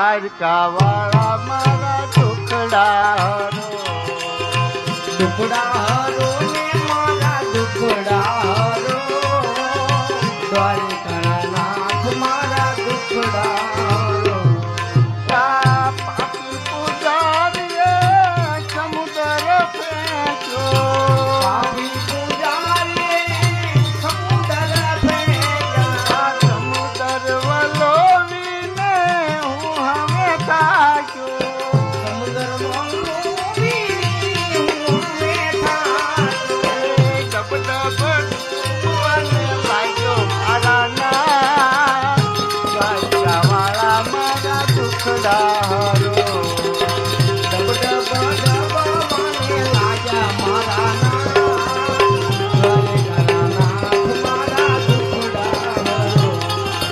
દ્વારકા વાળા મારા દુખડા હરો, દુખડા હરો ને મારા દુખડા હરો, દ્વારકા નાથ મારા દુખડા હરો. પાપી પૂજારીએ સમુદ્ર ફેંક્યો, પાપી પૂજારીએ સમુદ્ર ફેંક્યા, સમુદ્ર વલોવીને હું હમે થાક્યો, સમુદ્રમાં ડૂબીને હું બેઠા. ડબ ડૂબવાને લાગ્યો મારા નાથ, દ્વારકા વાળા મારા દુખડા હરો.